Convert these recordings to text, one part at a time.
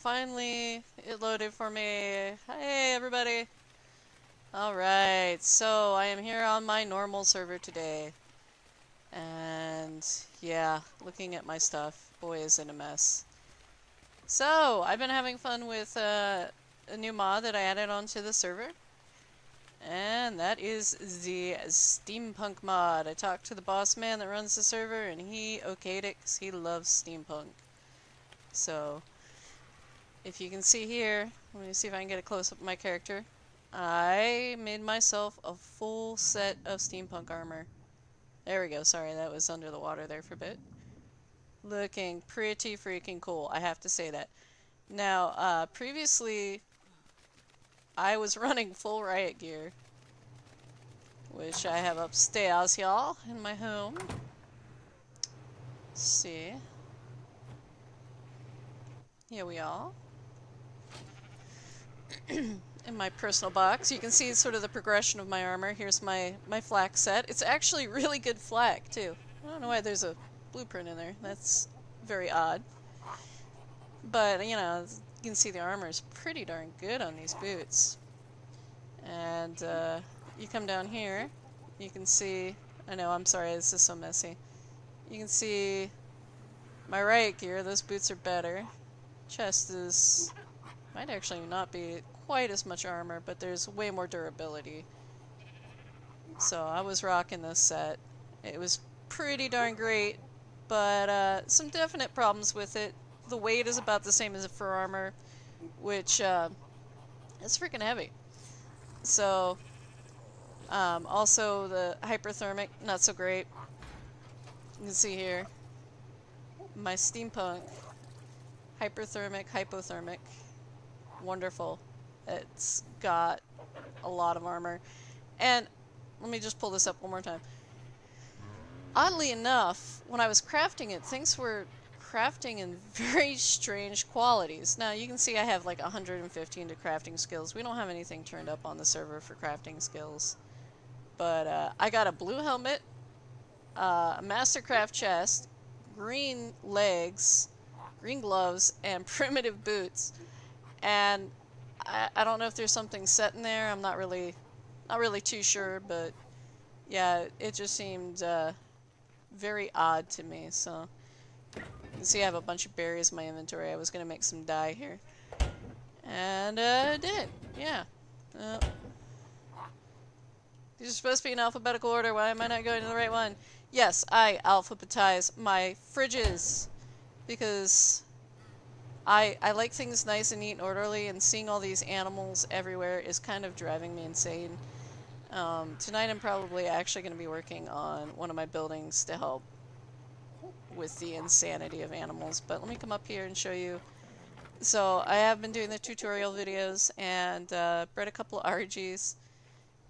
Finally, it loaded for me. Hey, everybody. Alright, so I am here on my normal server today. And yeah, looking at my stuff. Boy, is it a mess. So, I've been having fun with a new mod that I added onto the server. And that is the Steampunk mod. I talked to the boss man that runs the server, and he okayed it because he loves steampunk. So, if you can see here, let me see if I can get a close-up of my character. I made myself a full set of steampunk armor. There we go, sorry, that was under the water there for a bit. Looking pretty freaking cool, I have to say that. Now, previously, I was running full riot gear, which I have upstairs, y'all, in my home. Let's see. Here we are. In my personal box. You can see sort of the progression of my armor. Here's my flak set. It's actually really good flak, too. I don't know why there's a blueprint in there. That's very odd. But, you know, you can see the armor is pretty darn good on these boots. And, you come down here, you can see... I know, I'm sorry, this is so messy. You can see my riot gear. Those boots are better. Chest is... might actually not be quite as much armor, but there's way more durability. So I was rocking this set. It was pretty darn great, but some definite problems with it. The weight is about the same as a fur armor, which it's freaking heavy. So also the hyperthermic, not so great. You can see here my steampunk, hyperthermic, hypothermic. Wonderful. It's got a lot of armor. And let me just pull this up one more time. Oddly enough, when I was crafting it, things were crafting in very strange qualities. Now, you can see I have like 115 to crafting skills. We don't have anything turned up on the server for crafting skills. But I got a blue helmet, a mastercraft chest, green legs, green gloves, and primitive boots. And I don't know if there's something set in there. I'm not really too sure, but yeah, it just seemed very odd to me. So you can see I have a bunch of berries in my inventory. I was gonna make some dye here, and did. Yeah. These are supposed to be in alphabetical order. Why am I not going to the right one? Yes, I alphabetize my fridges because I like things nice and neat and orderly, and seeing all these animals everywhere is kind of driving me insane. Tonight I'm probably actually going to be working on one of my buildings to help with the insanity of animals, but let me come up here and show you. So I have been doing the tutorial videos and bred a couple of Archies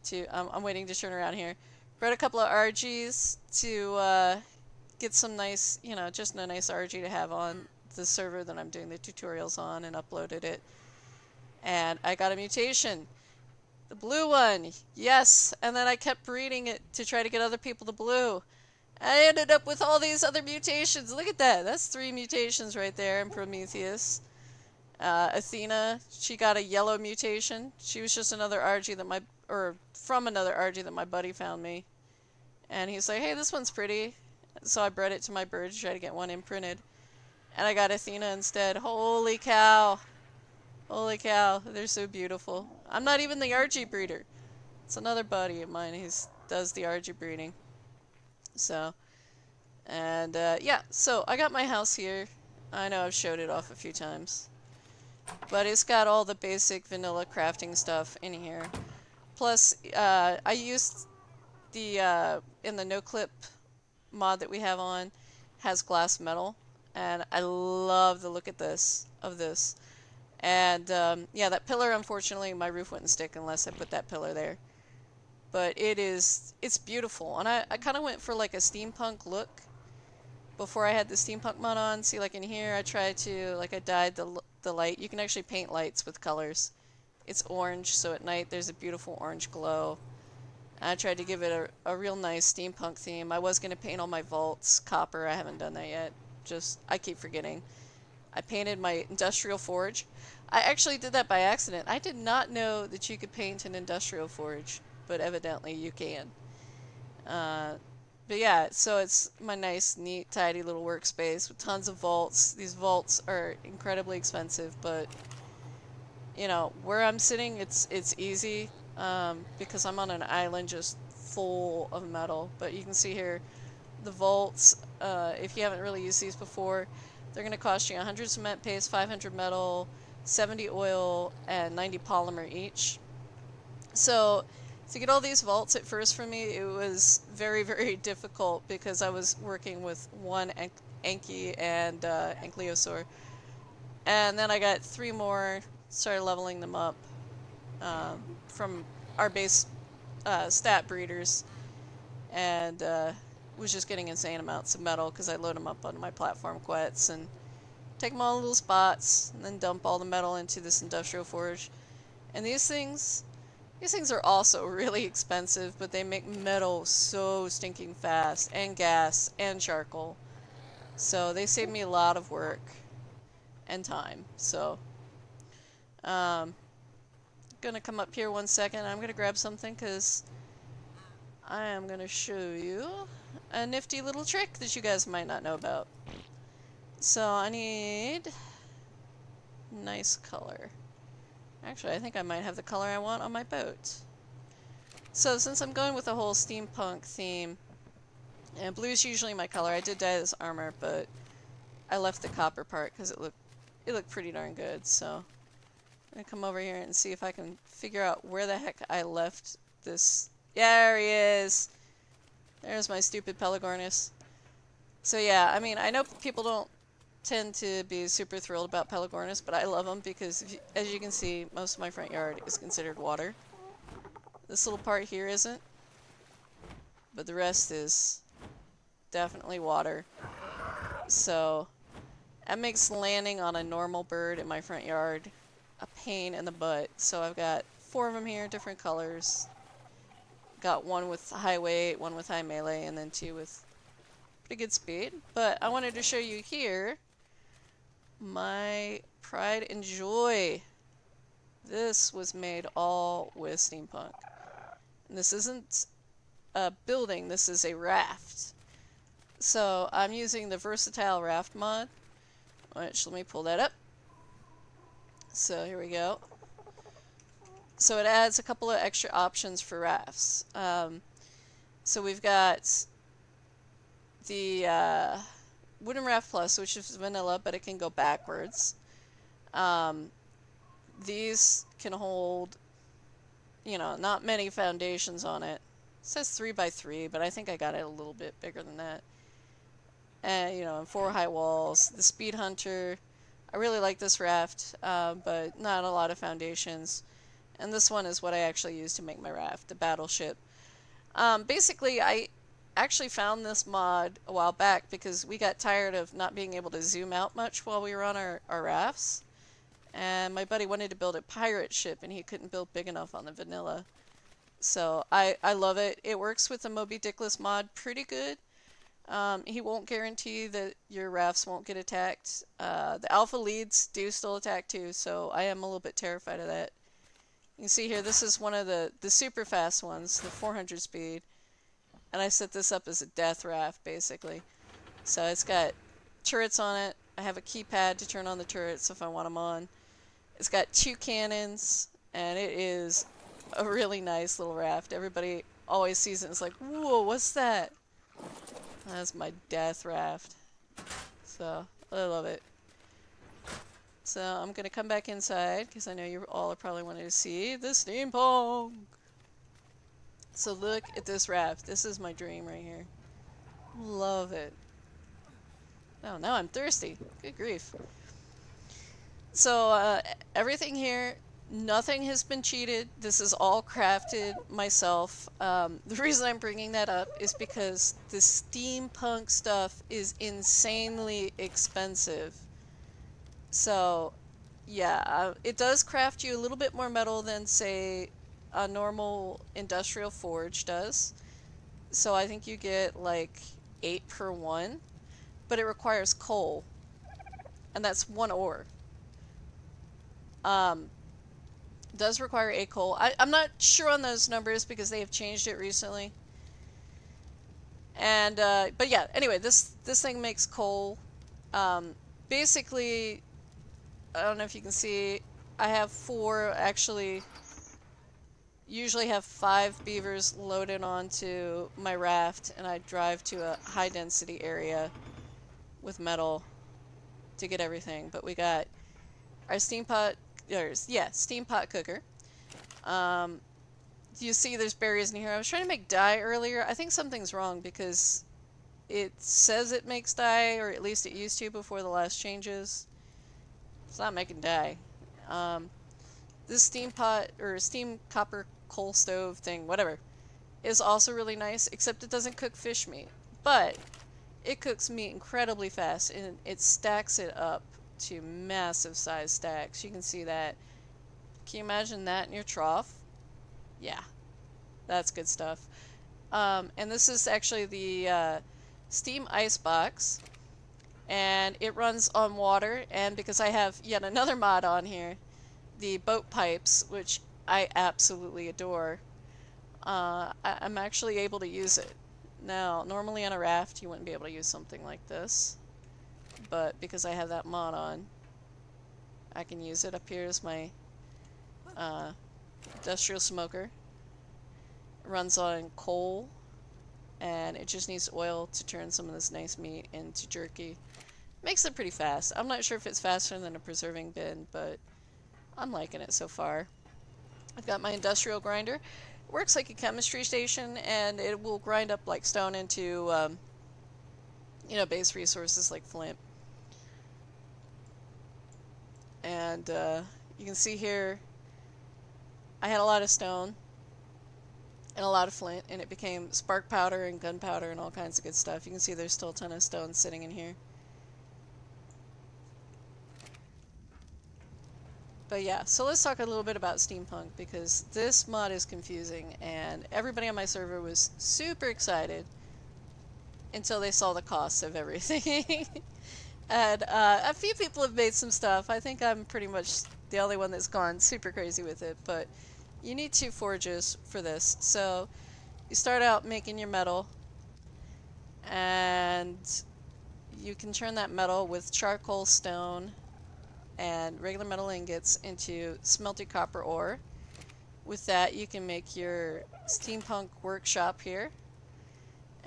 to, I'm waiting to turn around here, bred a couple of Archies to get some nice, you know, just a nice Archie to have on the server that I'm doing the tutorials on, and uploaded it. And I got a mutation. The blue one. Yes. And then I kept breeding it to try to get other people to blue. I ended up with all these other mutations. Look at that. That's 3 mutations right there in Prometheus. Athena, she got a yellow mutation. She was just another Archie that from another Archie that my buddy found me. And he's like, hey, this one's pretty. So I bred it to my bird to try to get one imprinted. And I got Athena instead. Holy cow. Holy cow. They're so beautiful. I'm not even the Archie breeder. It's another buddy of mine who does the Archie breeding. So, and yeah. So I got my house here. I know I've showed it off a few times. But it's got all the basic vanilla crafting stuff in here. Plus, I used the, in the no-clip mod that we have on, has glass metal. And I love the look of this. And yeah, that pillar, unfortunately, my roof wouldn't stick unless I put that pillar there. But it's beautiful. And I kind of went for like a steampunk look before I had the steampunk mod on. See, like in here, I tried to, like I dyed the light. You can actually paint lights with colors. It's orange, so at night there's a beautiful orange glow. And I tried to give it a real nice steampunk theme. I was going to paint all my vaults copper. I haven't done that yet. I keep forgetting. I painted my industrial forge. I actually did that by accident. I did not know that you could paint an industrial forge, but evidently you can. But yeah, so it's my nice, neat, tidy little workspace with tons of vaults. These vaults are incredibly expensive, but you know, where I'm sitting, it's easy because I'm on an island just full of metal. But you can see here, the vaults, if you haven't really used these before, they're going to cost you 100 cement paste, 500 metal, 70 oil, and 90 polymer each. So to get all these vaults at first for me, it was very, very difficult because I was working with one Anki and Ankylosaur. And then I got 3 more, started leveling them up from our base stat breeders, and was just getting insane amounts of metal because I load them up on my platform quets and take them all in little spots and then dump all the metal into this industrial forge. And these things are also really expensive, but they make metal so stinking fast, and gas, and charcoal. So they save me a lot of work and time. So gonna come up here one second. I'm gonna grab something because I am gonna show you a nifty little trick that you guys might not know about. So I need nice color. Actually, I think I might have the color I want on my boat. So since I'm going with the whole steampunk theme, and blue's usually my color, I did dye this armor, but I left the copper part because it looked pretty darn good. So I'm gonna come over here and see if I can figure out where the heck I left this. Yeah, there he is. There's my stupid Pelagornis. So yeah, I mean, I know people don't tend to be super thrilled about Pelagornis, but I love them because, as you can see, most of my front yard is considered water. This little part here isn't, but the rest is definitely water. So that makes landing on a normal bird in my front yard a pain in the butt. So I've got 4 of them here, different colors. Got 1 with high weight, 1 with high melee, and then 2 with pretty good speed. But I wanted to show you here my pride and joy. This was made all with steampunk. And this isn't a building, this is a raft. So I'm using the Versatile Raft mod, which, let me pull that up. So here we go. So it adds a couple of extra options for rafts. So we've got the Wooden Raft Plus, which is vanilla, but it can go backwards. These can hold, you know, not many foundations on it. It says 3x3, but I think I got it a little bit bigger than that. And, you know, and 4 high walls. The Speed Hunter, I really like this raft, but not a lot of foundations. And this one is what I actually use to make my raft, the battleship. Basically, I actually found this mod a while back because we got tired of not being able to zoom out much while we were on our rafts. And my buddy wanted to build a pirate ship, and he couldn't build big enough on the vanilla. So I love it. It works with the Moby Dickless mod pretty good. He won't guarantee that your rafts won't get attacked. The alpha leads do still attack too, so I am a little bit terrified of that. You can see here, this is one of the super fast ones, the 400 speed. And I set this up as a death raft, basically. So it's got turrets on it. I have a keypad to turn on the turrets if I want them on. It's got 2 cannons, and it is a really nice little raft. Everybody always sees it and is like, whoa, what's that? That's my death raft. So, I love it. So, I'm going to come back inside, because I know you all are probably wanting to see the steampunk. So look at this raft. This is my dream right here. Love it. Oh, now I'm thirsty. Good grief. So, everything here, nothing has been cheated. This is all crafted myself. The reason I'm bringing that up is because the steampunk stuff is insanely expensive. So, yeah, it does craft you a little bit more metal than, say, a normal industrial forge does. So I think you get like 8 per 1, but it requires coal. and that's 1 ore. Does require 8 coal. I'm not sure on those numbers because they have changed it recently. And but yeah, anyway, this thing makes coal. Basically, I don't know if you can see, I have 4, actually, usually have 5 beavers loaded onto my raft, and I drive to a high density area with metal to get everything. But we got our steam pot cooker. You see there's berries in here. I was trying to make dye earlier. I think something's wrong because it says it makes dye, or at least it used to before the last changes. It's not making dye. This steam pot, or steam copper coal stove thing, whatever, is also really nice, except it doesn't cook fish meat. But it cooks meat incredibly fast, and it stacks it up to massive size stacks. You can see that. Can you imagine that in your trough? Yeah, that's good stuff. And this is actually the steam ice box, and it runs on water, and because I have yet another mod on here, the boat pipes, which I absolutely adore, I'm actually able to use it. Now, normally on a raft you wouldn't be able to use something like this, but because I have that mod on, I can use it. Up here is my industrial smoker. It runs on coal, and it just needs oil to turn some of this nice meat into jerky. Makes it pretty fast. I'm not sure if it's faster than a preserving bin, but I'm liking it so far. I've got my industrial grinder. It works like a chemistry station, and it will grind up like stone into, you know, base resources like flint. And you can see here, I had a lot of stone and a lot of flint, and it became spark powder and gunpowder and all kinds of good stuff. You can see there's still a ton of stone sitting in here. But yeah, so let's talk a little bit about Steampunk, because this mod is confusing, and everybody on my server was super excited until they saw the cost of everything. And a few people have made some stuff. I think I'm pretty much the only one that's gone super crazy with it, but you need 2 forges for this. So you start out making your metal, and you can turn that metal with charcoal, stone, and regular metal ingots into smelted copper ore. With that, you can make your steampunk workshop here,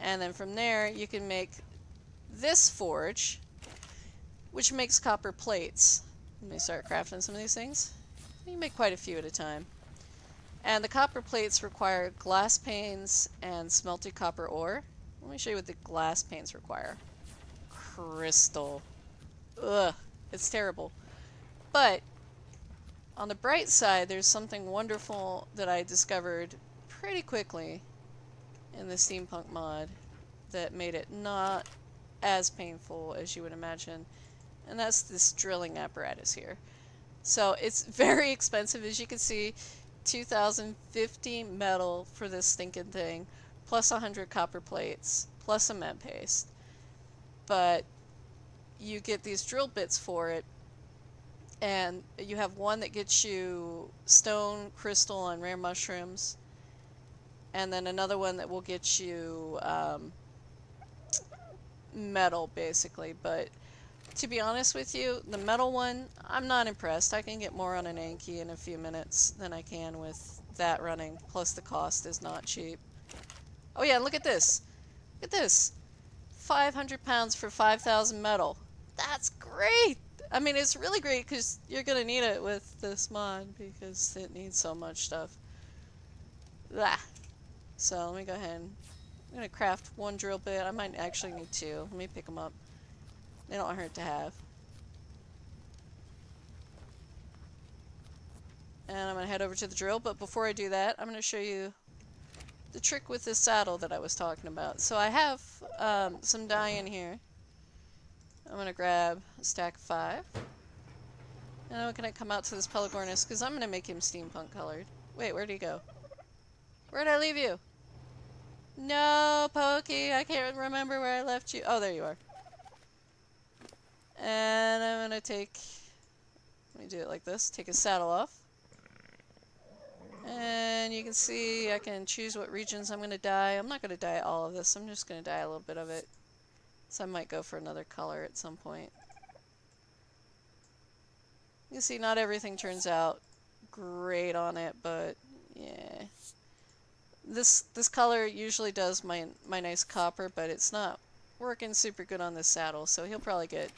and then from there you can make this forge, which makes copper plates. Let me start crafting some of these things. You can make quite a few at a time. And the copper plates require glass panes and smelted copper ore. Let me show you what the glass panes require. Crystal. Ugh, it's terrible. But on the bright side, there's something wonderful that I discovered pretty quickly in the Steampunk mod that made it not as painful as you would imagine, and that's this drilling apparatus here. So it's very expensive, as you can see. 2,050 metal for this stinking thing, plus 100 copper plates, plus cement paste. But you get these drill bits for it, and you have one that gets you stone, crystal, and rare mushrooms, and then another one that will get you metal, basically. But to be honest with you, the metal one, I'm not impressed. I can get more on an Anki in a few minutes than I can with that running, plus the cost is not cheap. Oh yeah, look at this. Look at this. 500 pounds for 5,000 metal. That's great! I mean, it's really great because you're going to need it with this mod because it needs so much stuff. Blah. So let me go ahead. I'm going to craft 1 drill bit. I might actually need 2. Let me pick them up. They don't hurt to have. And I'm going to head over to the drill, but before I do that, I'm going to show you the trick with this saddle that I was talking about. So I have some dye in here. I'm going to grab a stack of 5. And I'm going to come out to this Pelagornis because I'm going to make him steampunk colored. Wait, where'd he go? Where'd I leave you? No, Pokey, I can't remember where I left you. Oh, there you are. And I'm gonna take, let me do it like this, take his saddle off. And you can see I can choose what regions I'm gonna dye. I'm not gonna dye all of this, I'm just gonna dye a little bit of it. So I might go for another color at some point. You can see not everything turns out great on it, but yeah. This color usually does my nice copper, but it's not working super good on this saddle, so he'll probably get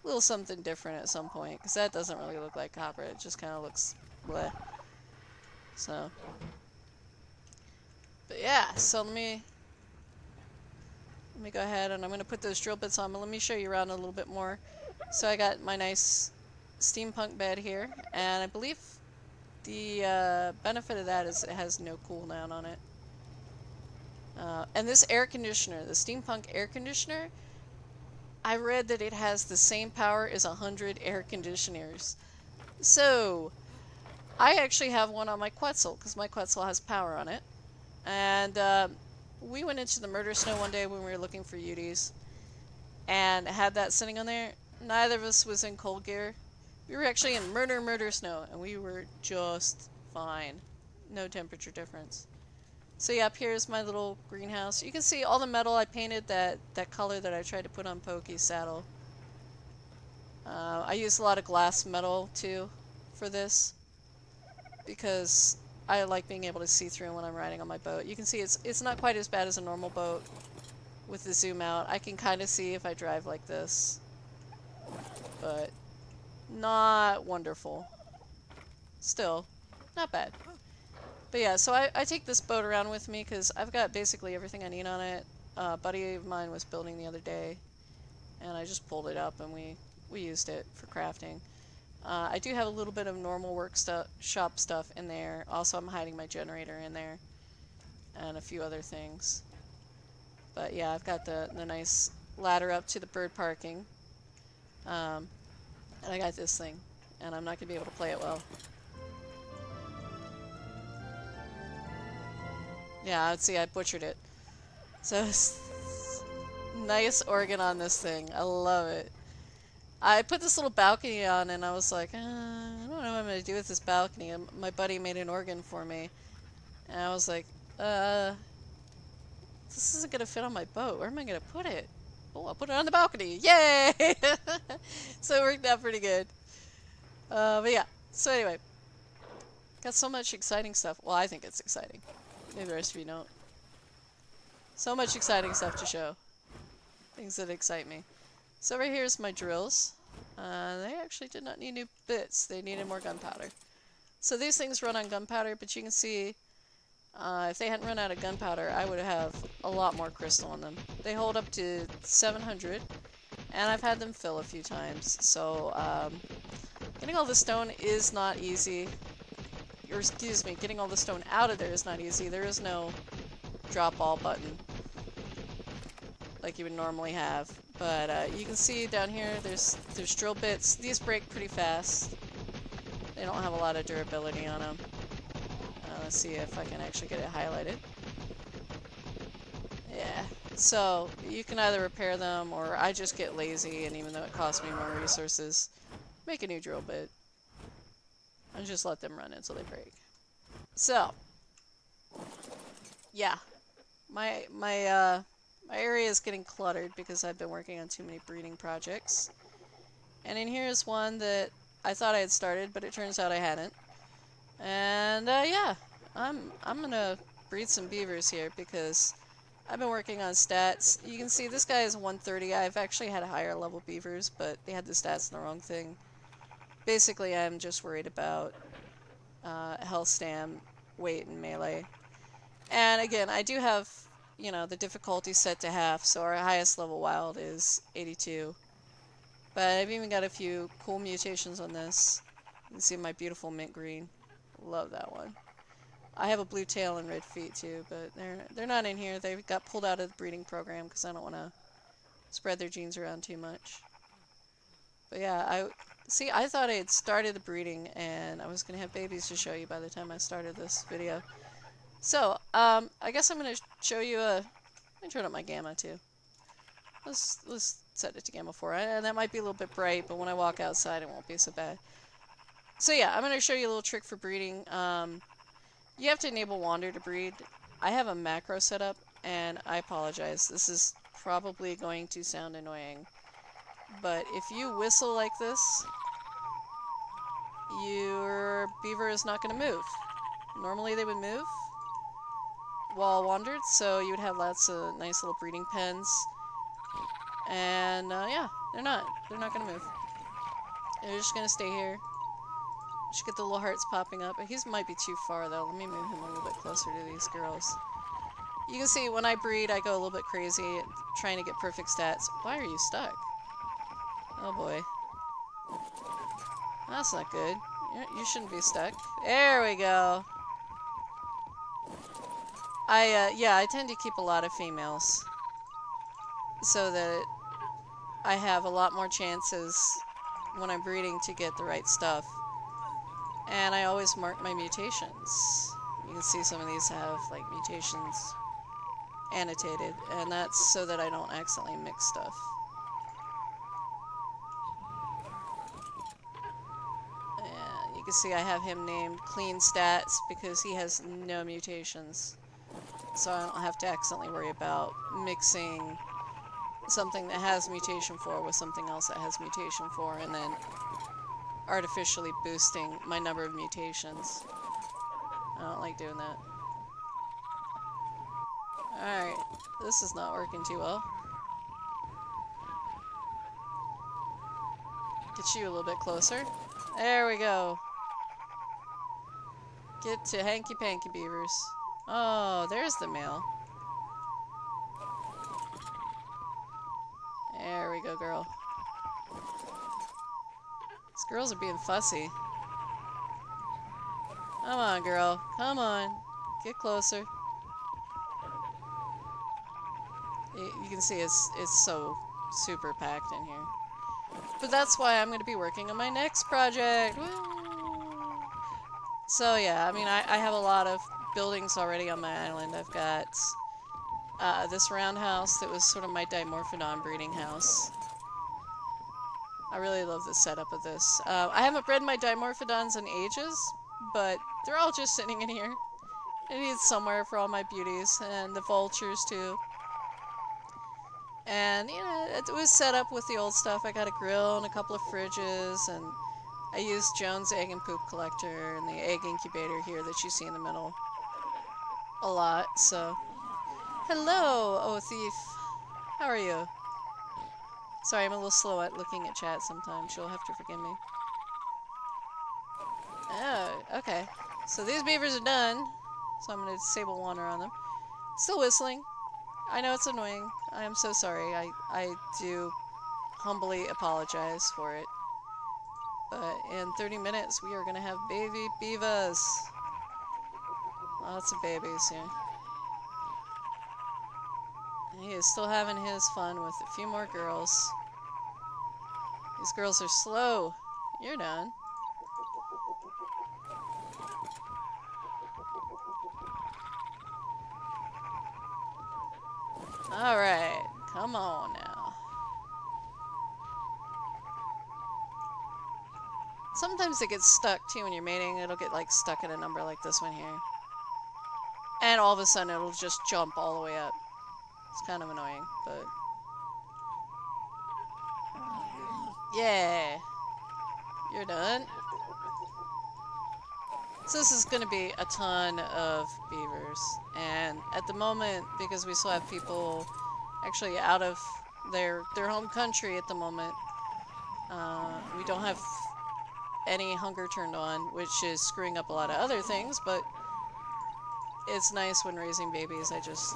a little something different at some point, because that doesn't really look like copper, it just kind of looks bleh. So, but yeah, so let me go ahead and I'm going to put those drill bits on, but let me show you around a little bit more. So I got my nice steampunk bed here, and I believe the benefit of that is it has no cooldown on it. And this air conditioner, the steampunk air conditioner, I read that it has the same power as 100 air conditioners. So, I actually have one on my Quetzal, because my Quetzal has power on it. And we went into the murder snow one day when we were looking for UDs, and had that sitting on there. Neither of us was in cold gear. We were actually in murder snow, and we were just fine. No temperature difference. So yeah, up here is my little greenhouse. You can see all the metal I painted that color that I tried to put on Pokey's saddle. I used a lot of glass metal too for this, because I like being able to see through when I'm riding on my boat. You can see it's not quite as bad as a normal boat with the zoom out. I can kind of see if I drive like this, but not wonderful. Still, not bad. But yeah, so I take this boat around with me because I've got basically everything I need on it. A buddy of mine was building the other day, and I just pulled it up and we used it for crafting. I do have a little bit of normal workshop stuff in there. Also, I'm hiding my generator in there, and a few other things. But yeah, I've got the nice ladder up to the bird parking. And I got this thing, and I'm not going to be able to play it well. Yeah, let's see, I butchered it. So, nice organ on this thing. I love it. I put this little balcony on, and I was like, I don't know what I'm going to do with this balcony. And my buddy made an organ for me. And I was like, this isn't going to fit on my boat. Where am I going to put it? Oh, I'll put it on the balcony. Yay! So it worked out pretty good. But yeah, so anyway. Got so much exciting stuff. Well, I think it's exciting. Maybe the rest of you don't. So much exciting stuff to show. Things that excite me. So right here is my drills. They actually did not need new bits. They needed more gunpowder. So these things run on gunpowder, but you can see if they hadn't run out of gunpowder, I would have a lot more crystal in them. They hold up to 700, and I've had them fill a few times. So getting all the stone is not easy. Or excuse me, getting all the stone out of there is not easy. There is no drop all button like you would normally have. But you can see down here there's drill bits. These break pretty fast. They don't have a lot of durability on them. Let's see if I can actually get it highlighted. Yeah, so you can either repair them, or I just get lazy, and even though it costs me more resources, make a new drill bit and just let them run until they break. So yeah, my area is getting cluttered because I've been working on too many breeding projects. And in here is one that I thought I had started, but it turns out I hadn't. And yeah, I'm gonna breed some beavers here because I've been working on stats. You can see this guy is 130. I've actually had higher level beavers, but they had the stats in the wrong thing. Basically, I'm just worried about health stam, weight, and melee. And again, I do have, you know, the difficulty set to half, so our highest level wild is 82. But I've even got a few cool mutations on this. You can see my beautiful mint green. Love that one. I have a blue tail and red feet too, but they're not in here. They got pulled out of the breeding program because I don't want to spread their genes around too much. But yeah, I thought I had started the breeding and I was going to have babies to show you by the time I started this video. So, I guess I'm going to show you let me turn up my gamma too. Let's set it to Gamma 4. And that might be a little bit bright, but when I walk outside, it won't be so bad. So yeah, I'm going to show you a little trick for breeding. You have to enable Wander to breed. I have a macro set up, and I apologize. This is probably going to sound annoying. But if you whistle like this, your beaver is not going to move. Normally they would move while wandered, so you would have lots of nice little breeding pens. And yeah, they're not going to move. They're just going to stay here. Just get the little hearts popping up. He might be too far though. Let me move him a little bit closer to these girls. You can see when I breed, I go a little bit crazy trying to get perfect stats. Why are you stuck? Oh boy. That's not good. You shouldn't be stuck. There we go. Yeah, I tend to keep a lot of females. So that I have a lot more chances when I'm breeding to get the right stuff. And I always mark my mutations. You can see some of these have, like, mutations annotated. And that's so that I don't accidentally mix stuff. And you can see I have him named Clean Stats because he has no mutations. So I don't have to accidentally worry about mixing something that has mutation 4 with something else that has mutation 4 and then artificially boosting my number of mutations. I don't like doing that. Alright, this is not working too well. Get you a little bit closer. There we go. Get to hanky-panky beavers. Oh, there's the male. There we go, girl. These girls are being fussy. Come on, girl. Come on. Get closer. You can see it's so super packed in here. But that's why I'm going to be working on my next project. Woo! So yeah, I mean, I have a lot of buildings already on my island. I've got this roundhouse that was sort of my dimorphodon breeding house. I really love the setup of this. I haven't bred my dimorphodons in ages, but they're all just sitting in here. I need somewhere for all my beauties, and the vultures too. And, you know, it was set up with the old stuff. I got a grill and a couple of fridges, and I used Jones' egg and poop collector and the egg incubator here that you see in the middle a lot, so. Hello, oh thief. How are you? Sorry, I'm a little slow at looking at chat sometimes. You'll have to forgive me. Oh, okay. So these beavers are done. So I'm going to disable wander on them. Still whistling. I know it's annoying. I am so sorry. I do humbly apologize for it. But in 30 minutes, we are going to have baby beavers. Lots of babies here. He is still having his fun with a few more girls. These girls are slow. You're done. Alright, come on now. Sometimes it gets stuck too when you're mating. It'll get like stuck at a number like this one here. And all of a sudden it'll just jump all the way up. It's kind of annoying, but... Yeah! You're done. So this is going to be a ton of beavers. And at the moment, because we still have people actually out of their home country at the moment, we don't have any hunger turned on, which is screwing up a lot of other things, but it's nice when raising babies. I just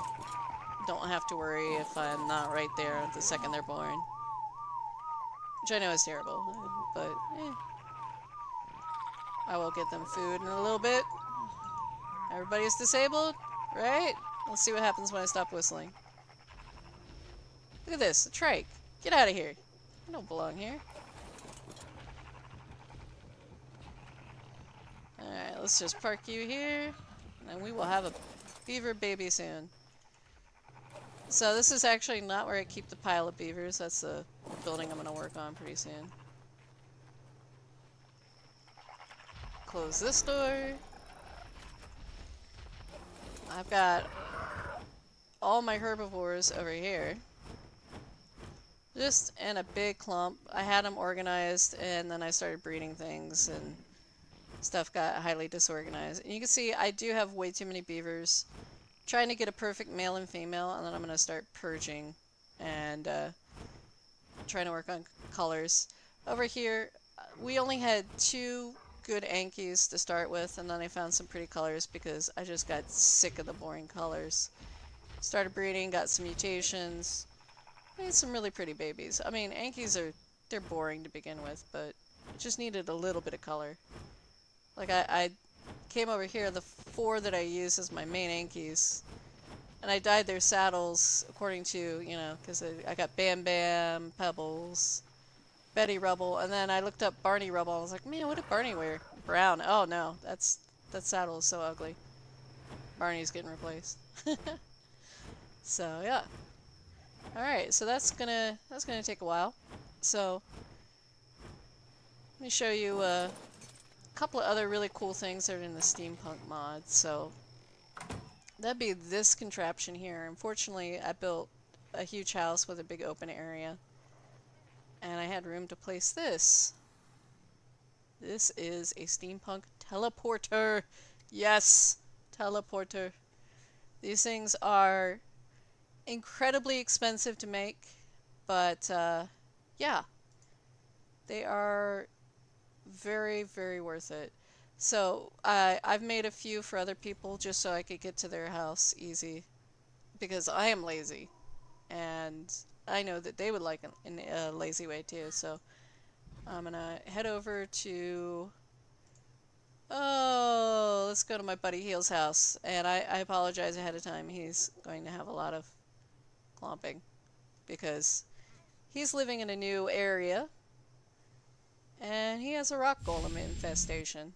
don't have to worry if I'm not right there the second they're born. Which I know is terrible, but I will get them food in a little bit. Everybody's disabled, right? Let's see what happens when I stop whistling. Look at this, a trike. Get out of here. You don't belong here. Alright, let's just park you here, and we will have a beaver baby soon. So this is actually not where I keep the pile of beavers. That's the building I'm going to work on pretty soon. Close this door. I've got all my herbivores over here. Just in a big clump. I had them organized and then I started breeding things and stuff got highly disorganized. And you can see I do have way too many beavers. Trying to get a perfect male and female, and then I'm going to start purging and trying to work on colors. Over here, we only had 2 good Ankies to start with, and then I found some pretty colors because I just got sick of the boring colors. Started breeding, got some mutations, made some really pretty babies. I mean, Ankies they're boring to begin with, but just needed a little bit of color. Like I came over here, the 4 that I use as my main Ankies, and I dyed their saddles according to, you know, because I got Bam Bam, Pebbles, Betty Rubble, and then I looked up Barney Rubble. I was like, man, what did Barney wear? Brown. Oh no, that saddle is so ugly. Barney's getting replaced. So yeah. All right, so that's gonna take a while. So let me show you a couple of other really cool things that are in the Steampunk mod. So that'd be this contraption here. Unfortunately, I built a huge house with a big open area, and I had room to place this. This is a Steampunk teleporter. Yes, teleporter. These things are incredibly expensive to make, but yeah, they are very, very worth it. So I've made a few for other people just so I could get to their house easy, because I am lazy, and I know that they would like in a lazy way too. So I'm gonna head over to, oh, let's go to my buddy Heel's house, and I apologize ahead of time. He's going to have a lot of clomping because he's living in a new area and he has a rock golem infestation.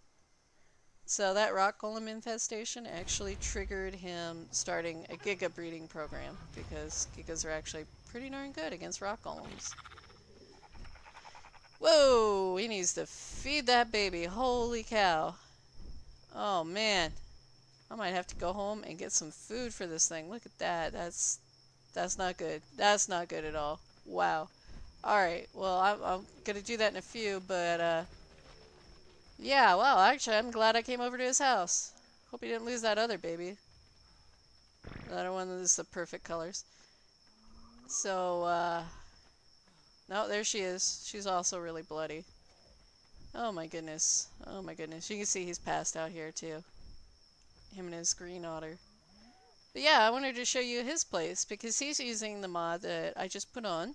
So that rock golem infestation actually triggered him starting a giga breeding program, because gigas are actually pretty darn good against rock golems. Whoa, he needs to feed that baby. Holy cow. Oh man, I might have to go home and get some food for this thing. Look at that. That's not good. That's not good at all. Wow. Alright, well, I'm gonna do that in a few, but yeah, well, actually, I'm glad I came over to his house. Hope he didn't lose that other baby. Another one that is the perfect colors. So, no, there she is. She's also really bloody. Oh my goodness. Oh my goodness. You can see he's passed out here, too. Him and his green otter. But yeah, I wanted to show you his place, because he's using the mod that I just put on.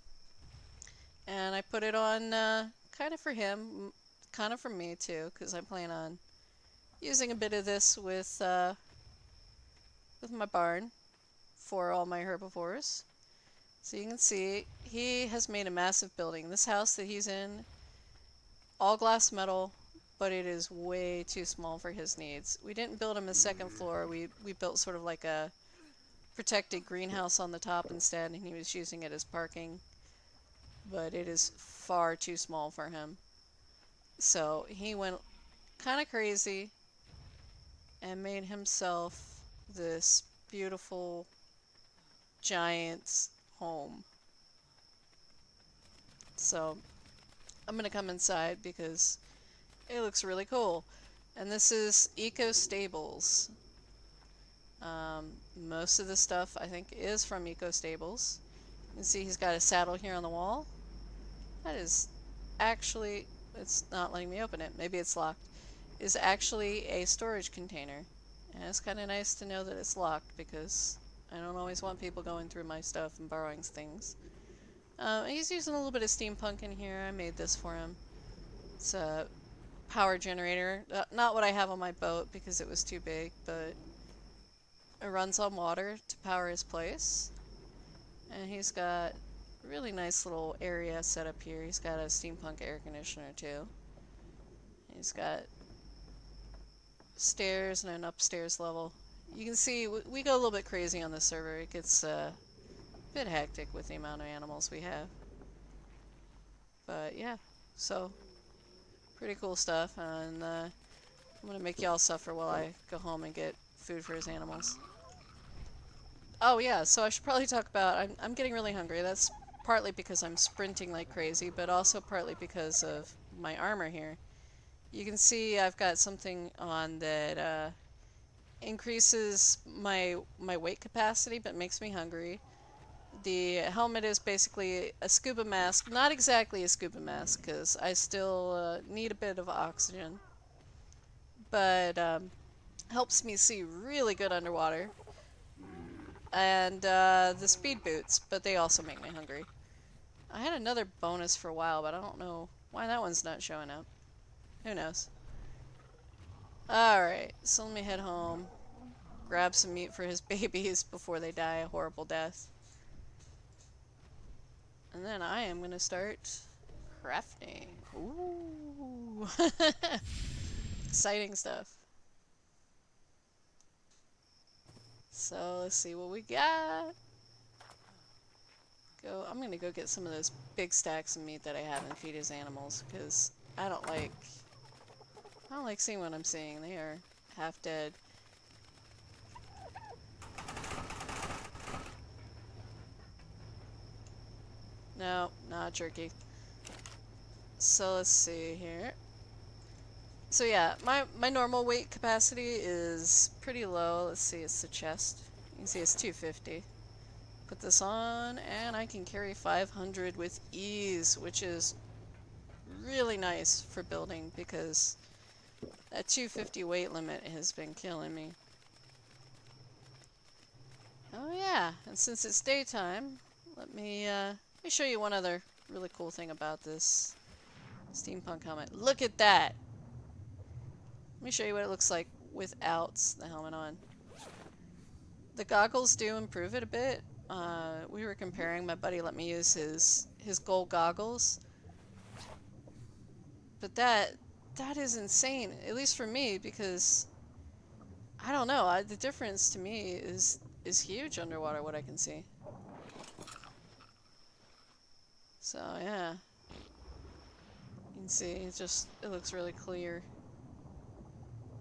And I put it on kind of for him, kind of for me too, because I plan on using a bit of this with my barn for all my herbivores. So you can see he has made a massive building. This house that he's in, all glass metal, but it is way too small for his needs. We didn't build him a second floor. We built sort of like a protected greenhouse on the top instead, and he was using it as parking. But it is far too small for him. So he went kind of crazy and made himself this beautiful giant home. So I'm gonna come inside because it looks really cool. And this is Eco Stables. Most of the stuff I think is from Eco Stables. You can see he's got a saddle here on the wall. That is actually, it's not letting me open it. Maybe it's locked. Is actually a storage container. And it's kind of nice to know that it's locked, because I don't always want people going through my stuff and borrowing things. He's using a little bit of steampunk in here. I made this for him. It's a power generator. Not what I have on my boat because it was too big, but it runs on water to power his place. And he's got a really nice little area set up here. He's got a steampunk air conditioner too. He's got stairs and an upstairs level. You can see we go a little bit crazy on this server. It gets bit hectic with the amount of animals we have. But yeah, so pretty cool stuff, and I'm gonna make y'all suffer while I go home and get food for his animals. Oh yeah, so I should probably talk about, I'm getting really hungry. That's partly because I'm sprinting like crazy, but also partly because of my armor here. You can see I've got something on that increases my weight capacity, but makes me hungry. The helmet is basically a scuba mask. Not exactly a scuba mask, because I still need a bit of oxygen. But helps me see really good underwater. And the speed boots, but they also make me hungry. I had another bonus for a while, but I don't know why that one's not showing up. Who knows? Alright, so let me head home. Grab some meat for his babies before they die a horrible death. And then I am going to start crafting. Ooh. Exciting stuff. So let's see what we got. I'm going to go get some of those big stacks of meat that I have and feed his animals, because I don't like seeing what I'm seeing. They are half dead. No, not jerky. So let's see here. So yeah, my normal weight capacity is pretty low. Let's see, it's the chest. You can see it's 250. Put this on, and I can carry 500 with ease, which is really nice for building, because that 250 weight limit has been killing me. Oh yeah, and since it's daytime, let me show you one other really cool thing about this steampunk helmet. Look at that! Let me show you what it looks like without the helmet on. The goggles do improve it a bit. We were comparing, my buddy let me use his gold goggles. But that is insane, at least for me, because I don't know, the difference to me is huge underwater, what I can see. So yeah, you can see it looks really clear.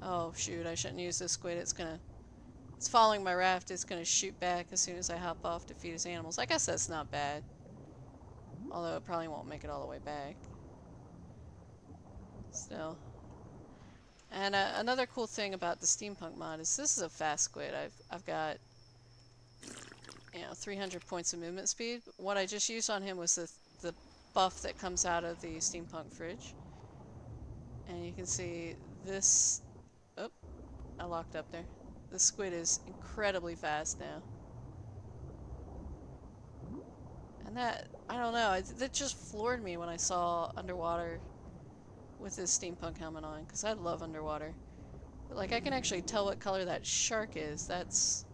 Oh shoot, I shouldn't use this squid. It's following my raft. It's gonna shoot back as soon as I hop off to feed his animals. I guess that's not bad, although it probably won't make it all the way back. Still. And another cool thing about the steampunk mod is this is a fast squid. I've got 300 points of movement speed. What I just used on him was the buff that comes out of the steampunk fridge. And you can see this. Oh, I locked up there. The squid is incredibly fast now. And that, I don't know, that just floored me when I saw underwater with this steampunk helmet on, because I love underwater. But like, I can actually tell what color that shark is. That's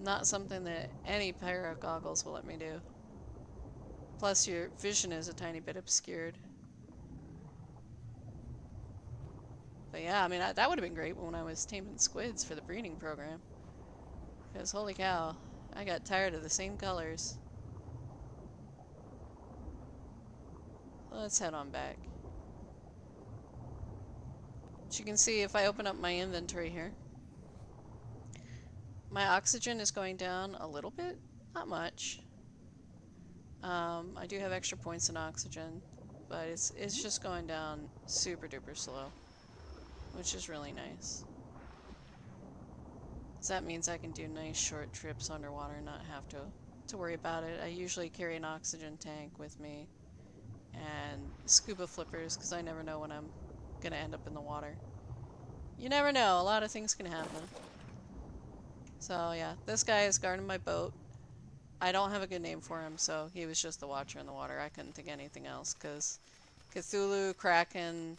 not something that any pair of goggles will let me do. Plus your vision is a tiny bit obscured. But yeah, I mean, that would have been great when I was taming squids for the breeding program. Because holy cow, I got tired of the same colors. Let's head on back. As you can see, if I open up my inventory here, my oxygen is going down a little bit, not much. I do have extra points in oxygen, but it's just going down super duper slow, which is really nice. So that means I can do nice short trips underwater and not have to worry about it. I usually carry an oxygen tank with me and scuba flippers, because I never know when I'm gonna end up in the water. You never know, a lot of things can happen. So yeah, this guy is guarding my boat. I don't have a good name for him, so he was just the watcher in the water. I couldn't think of anything else, because Cthulhu, Kraken,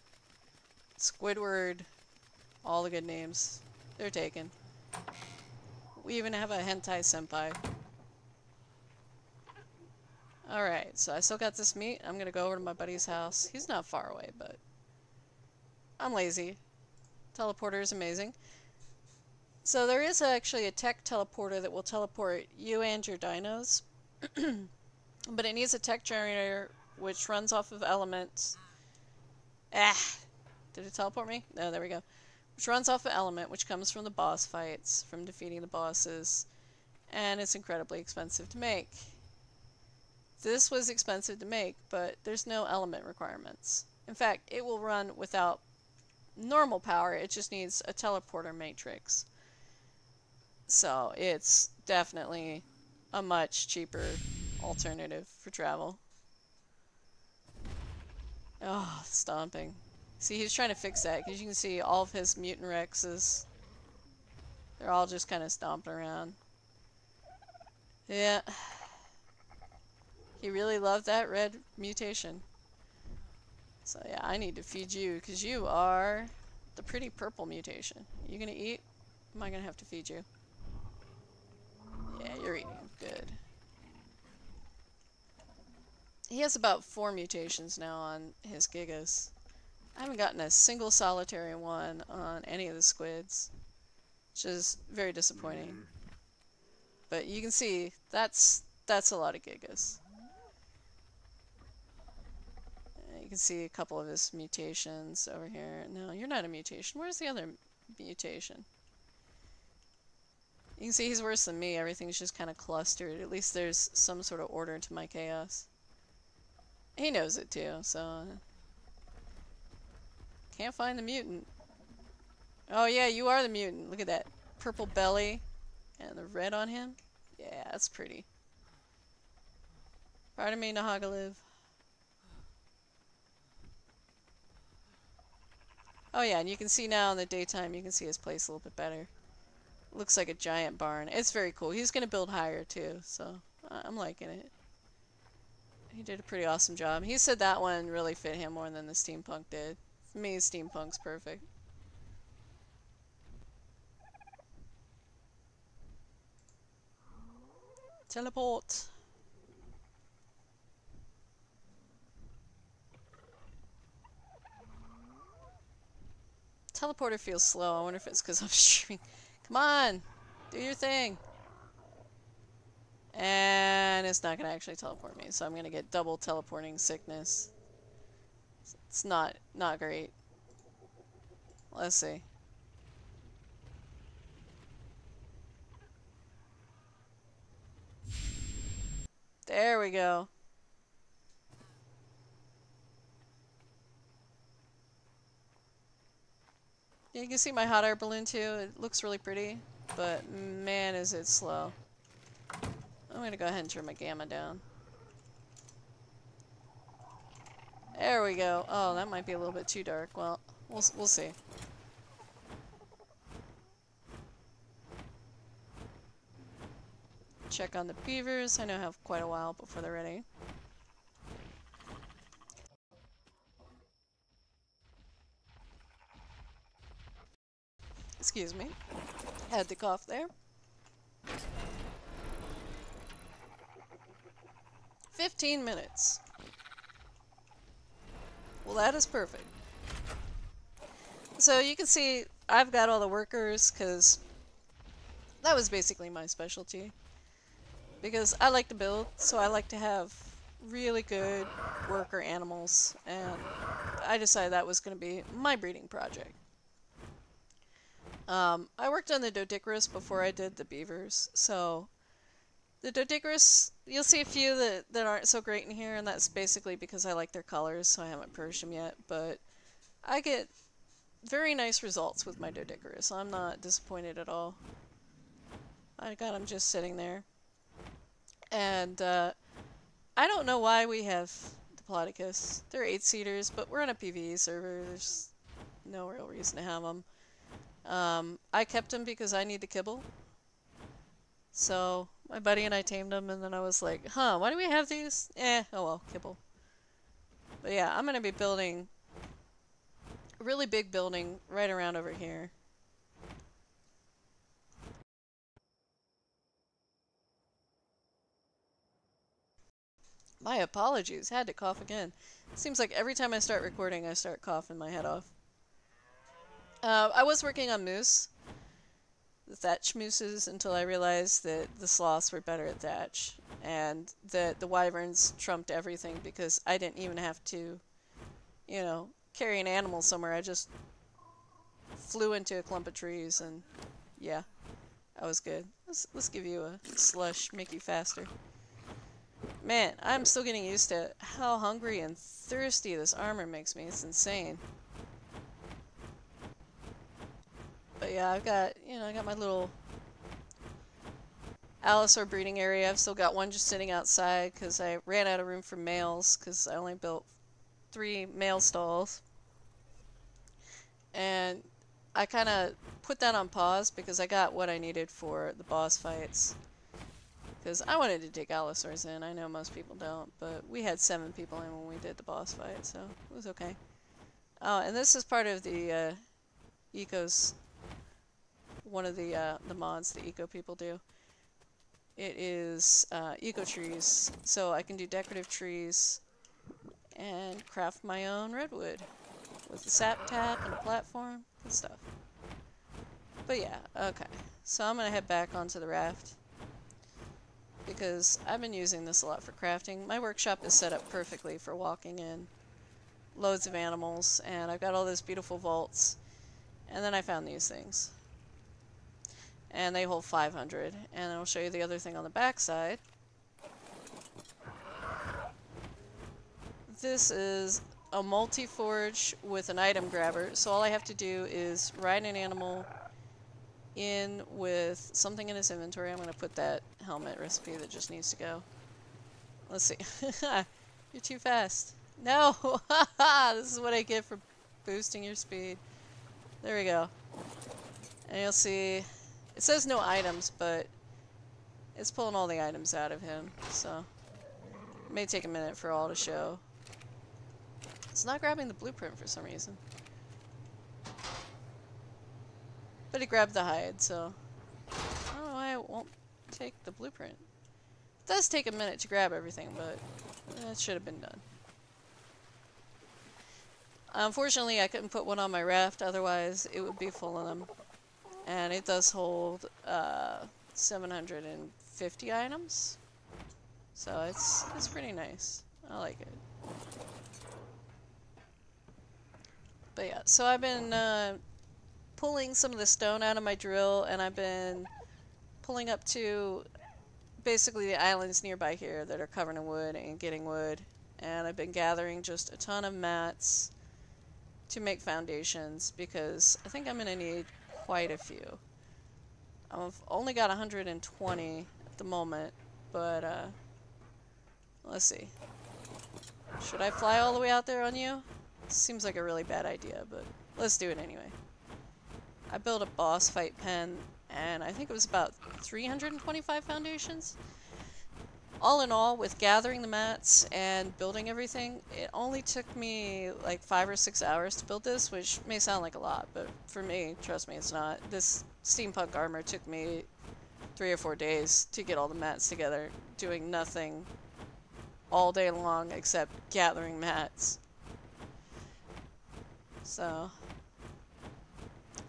Squidward, all the good names, they're taken. We even have a hentai senpai. Alright, so I still got this meat. I'm gonna go over to my buddy's house. He's not far away, but I'm lazy. Teleporter is amazing. So there is actually a tech teleporter that will teleport you and your dinos, But it needs a tech generator which runs off of elements. Ah! Did it teleport me? No, there we go. Which runs off of element, which comes from the boss fights, from defeating the bosses. And it's incredibly expensive to make. This was expensive to make, but there's no element requirements. In fact, it will run without normal power, it just needs a teleporter matrix. So it's definitely a much cheaper alternative for travel. Oh, stomping. See, he's trying to fix that, because you can see all of his mutant Rexes. They're all just kind of stomping around. Yeah. He really loved that red mutation. So yeah, I need to feed you, because you are the pretty purple mutation. You gonna eat? Am I gonna have to feed you? Yeah, you're eating. Good. He has about 4 mutations now on his Gigas. I haven't gotten a single solitary one on any of the squids, which is very disappointing. But you can see, that's a lot of Gigas. You can see a couple of his mutations over here. No, you're not a mutation. Where's the other mutation? You can see he's worse than me. Everything's just kind of clustered. At least there's some sort of order to my chaos. He knows it too, so... Can't find the mutant. Oh yeah, you are the mutant. Look at that purple belly and the red on him. Yeah, that's pretty. Pardon me, Nahagaliv. Oh yeah, and you can see now in the daytime, you can see his place a little bit better. Looks like a giant barn. It's very cool. He's going to build higher too, so I'm liking it. He did a pretty awesome job. He said that one really fit him more than the Steampunk did. For me, Steampunk's perfect. Teleport. Teleporter feels slow. I wonder if it's because I'm streaming. Come on! Do your thing! And it's not going to actually teleport me, so I'm going to get double teleporting sickness. It's not great. Let's see. There we go. Yeah, you can see my hot air balloon too. It looks really pretty, but man is it slow. I'm gonna go ahead and turn my gamma down. There we go. Oh, that might be a little bit too dark. Well, we'll see. Check on the beavers. I know I have quite a while before they're ready. Excuse me. Had to cough there. 15 minutes. Well, that is perfect. So you can see I've got all the workers because that was basically my specialty. Because I like to build, so I like to have really good worker animals, and I decided that was going to be my breeding project. I worked on the Doedicurus before I did the beavers, so the Doedicurus, you'll see a few that aren't so great in here, and that's basically because I like their colors, so I haven't purged them yet, but I get very nice results with my Doedicurus. I'm not disappointed at all. I got them just sitting there. And I don't know why we have Diplodocus. They're 8-seaters, but we're on a PvE server. There's no real reason to have them. I kept them because I need the kibble. So my buddy and I tamed them, and then I was like, huh, why do we have these? Oh well, kibble. But yeah, I'm going to be building a really big building right around over here. My apologies, had to cough again. Seems like every time I start recording, I start coughing my head off. I was working on moose. the thatch mooses until I realized that the sloths were better at thatch, and that the wyverns trumped everything because I didn't even have to, you know, carry an animal somewhere. I just flew into a clump of trees, and yeah, that was good. Let's give you a slush, make you faster. Man, I'm still getting used to how hungry and thirsty this armor makes me. It's insane. But yeah, I've got, I got my little allosaur breeding area. I've still got one just sitting outside because I ran out of room for males because I only built 3 male stalls. And I kind of put that on pause because I got what I needed for the boss fights. Because I wanted to take allosaurs in. I know most people don't, but we had 7 people in when we did the boss fight, so it was okay. Oh, and this is part of the ecos, one of the mods the eco people do. It is eco trees, so I can do decorative trees and craft my own redwood with a sap tap and a platform and stuff. But yeah, okay. So I'm gonna head back onto the raft because I've been using this a lot for crafting. My workshop is set up perfectly for walking in loads of animals, and I've got all those beautiful vaults. And then I found these things. And they hold 500. And I'll show you the other thing on the back side. This is a multi-forge with an item grabber. So all I have to do is ride an animal in with something in his inventory. I'm going to put that helmet recipe that just needs to go. Let's see. You're too fast. No! This is what I get for boosting your speed. There we go. And you'll see, it says no items, but it's pulling all the items out of him, so it may take a minute for all to show. It's not grabbing the blueprint for some reason. But it grabbed the hide, so I don't know why it won't take the blueprint. It does take a minute to grab everything, but it should have been done. Unfortunately, I couldn't put one on my raft, otherwise it would be full of them. And it does hold 750 items, so it's pretty nice. I like it. But yeah, so I've been pulling some of the stone out of my drill, and I've been pulling up to basically the islands nearby here that are covered in wood and getting wood. And I've been gathering just a ton of mats to make foundations because I think I'm going to need quite a few. I've only got 120 at the moment, but let's see. Should I fly all the way out there on you? Seems like a really bad idea, but let's do it anyway. I built a boss fight pen, and I think it was about 325 foundations. All in all, with gathering the mats and building everything, it only took me like 5 or 6 hours to build this, which may sound like a lot, but for me, trust me, it's not. This steampunk armor took me 3 or 4 days to get all the mats together, doing nothing all day long except gathering mats. So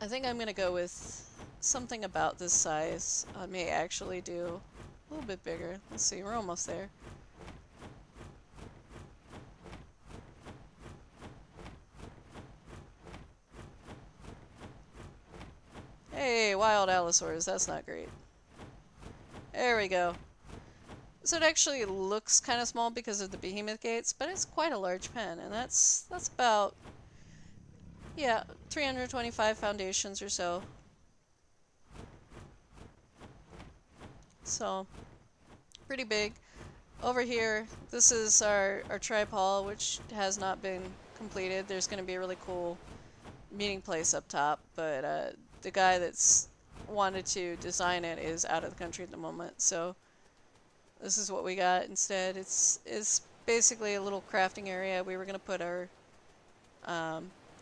I think I'm going to go with something about this size. I may actually do a little bit bigger. Let's see, we're almost there. Hey, wild allosaurs, that's not great. There we go. So it actually looks kind of small because of the behemoth gates, but it's quite a large pen, and that's about, yeah, 325 foundations or so. So, pretty big. Over here, this is our tribe hall, which has not been completed. There's going to be a really cool meeting place up top, but the guy that's wanted to design it is out of the country at the moment, so this is what we got instead. It's basically a little crafting area. We were going to put our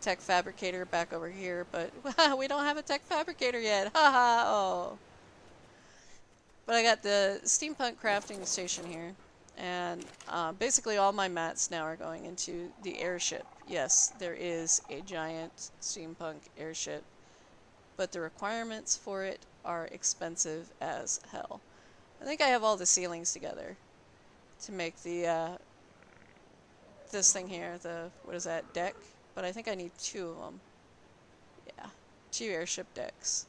tech fabricator back over here, but we don't have a tech fabricator yet. Haha, oh. But I got the steampunk crafting station here, and basically all my mats now are going into the airship. Yes, there is a giant steampunk airship but the requirements for it are expensive as hell. I think I have all the ceilings together to make the this thing here, the, what is that, deck? But I think I need 2 of them. Yeah, 2 airship decks.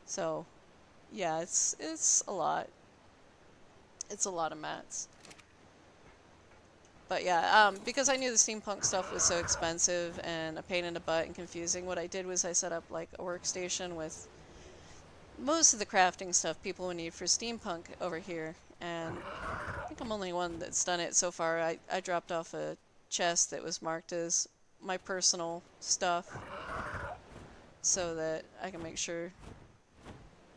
So, yeah, it's a lot. It's a lot of mats. But yeah, because I knew the steampunk stuff was so expensive and a pain in the butt and confusing, what I did was I set up like a workstation with most of the crafting stuff people would need for steampunk over here. And I think I'm the only one that's done it so far. I dropped off a chest that was marked as my personal stuff so that I can make sure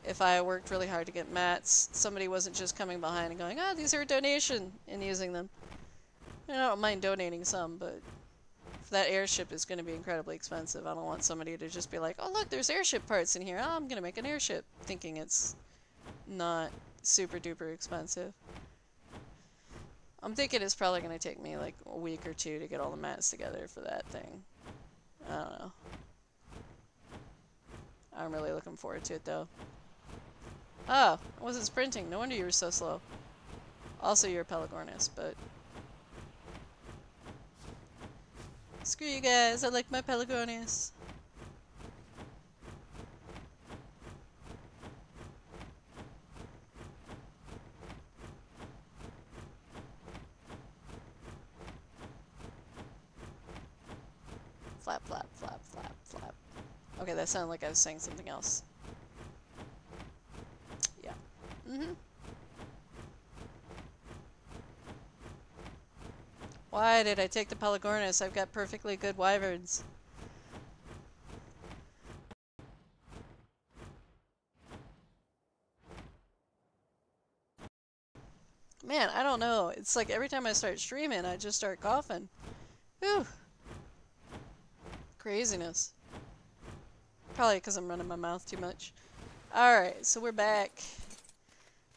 if I worked really hard to get mats, somebody wasn't just coming behind and going, "Oh, these are a donation," and using them. And I don't mind donating some, but if that airship is going to be incredibly expensive, I don't want somebody to just be like, "Oh, look, there's airship parts in here. Oh, I'm going to make an airship," thinking it's not super duper expensive. I'm thinking it's probably going to take me like a week or 2 to get all the mats together for that thing. I don't know. I'm really looking forward to it though. Oh, I wasn't sprinting. No wonder you were so slow. Also, you're a Pelagornis, but screw you guys. I like my Pelagornis. Flap, flap, flap, flap, flap. Okay, that sounded like I was saying something else. Yeah. Why did I take the Pelagornis? I've got perfectly good wyverns. Man, I don't know. It's like every time I start streaming, I just start coughing. Whew. Craziness. Probably because I'm running my mouth too much. Alright, so we're back.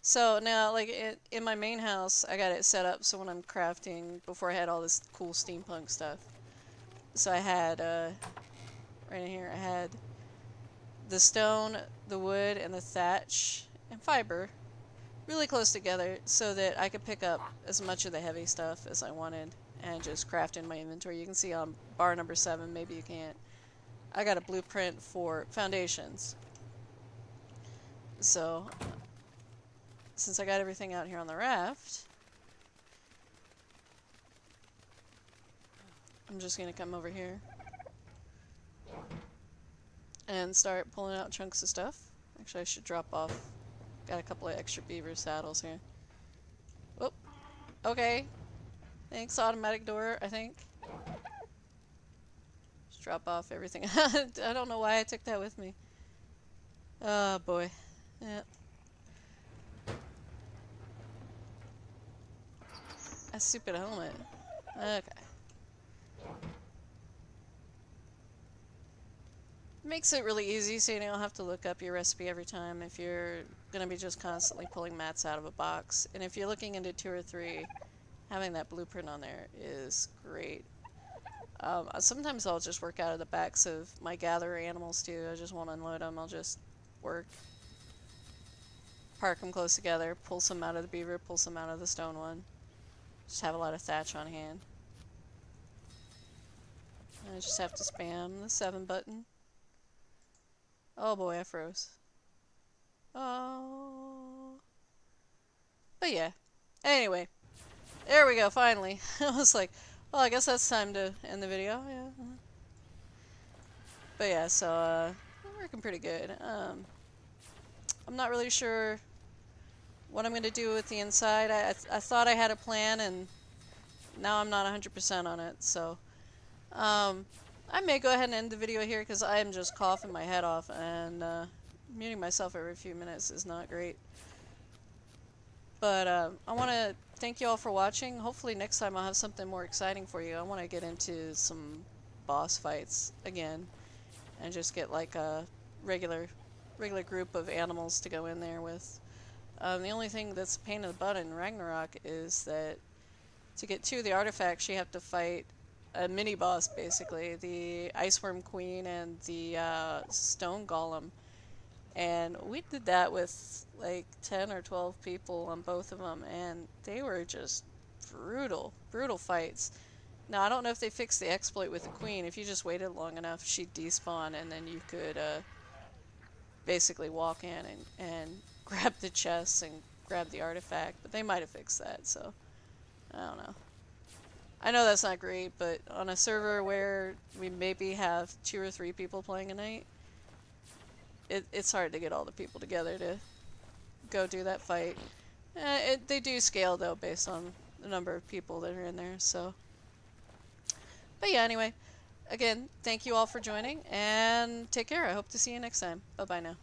So now, like, in my main house, I got it set up so when I'm crafting, before I had all this cool steampunk stuff. So I had, right in here, I had the stone, the wood, and the thatch, and fiber really close together so that I could pick up as much of the heavy stuff as I wanted and just craft in my inventory. You can see on bar number 7, maybe you can't. I got a blueprint for foundations. So, since I got everything out here on the raft, I'm just going to come over here and start pulling out chunks of stuff. Actually, I should drop off. Got a couple of extra beaver saddles here. Oh, okay. Thanks, automatic door, I think. Just drop off everything. I don't know why I took that with me. Oh, boy. Yeah. A stupid helmet. Okay. Makes it really easy so you don't have to look up your recipe every time if you're going to be just constantly pulling mats out of a box. And if you're looking into 2 or 3, having that blueprint on there is great. Sometimes I'll just work out of the backs of my gatherer animals too. I just won't unload them. I'll just work. Park them close together, pull some out of the beaver, pull some out of the stone one. Just have a lot of thatch on hand. And I just have to spam the 7 button. Oh boy, I froze. Oh. But yeah. Anyway. There we go, finally. I was like, well, I guess that's time to end the video. Yeah. But yeah, so, I'm working pretty good. I'm not really sure what I'm going to do with the inside. I thought I had a plan, and now I'm not 100% on it, so I may go ahead and end the video here because I am just coughing my head off, and muting myself every few minutes is not great. But I want to thank you all for watching. Hopefully next time I'll have something more exciting for you. I want to get into some boss fights again and just get like a regular group of animals to go in there with. The only thing that's a pain in the butt in Ragnarok is that to get 2 of the artifacts you have to fight a mini boss basically, the Ice Worm Queen and the Stone Golem. And we did that with like 10 or 12 people on both of them, and they were just brutal, brutal fights. Now, I don't know if they fixed the exploit with the queen. If you just waited long enough, she'd despawn, and then you could basically walk in and grab the chests and grab the artifact. But they might have fixed that, so I don't know. I know that's not great, but on a server where we maybe have 2 or 3 people playing a night, it's hard to get all the people together to go do that fight. They do scale, though, based on the number of people that are in there, so... But yeah, anyway, again, thank you all for joining, and take care. I hope to see you next time. Bye-bye now.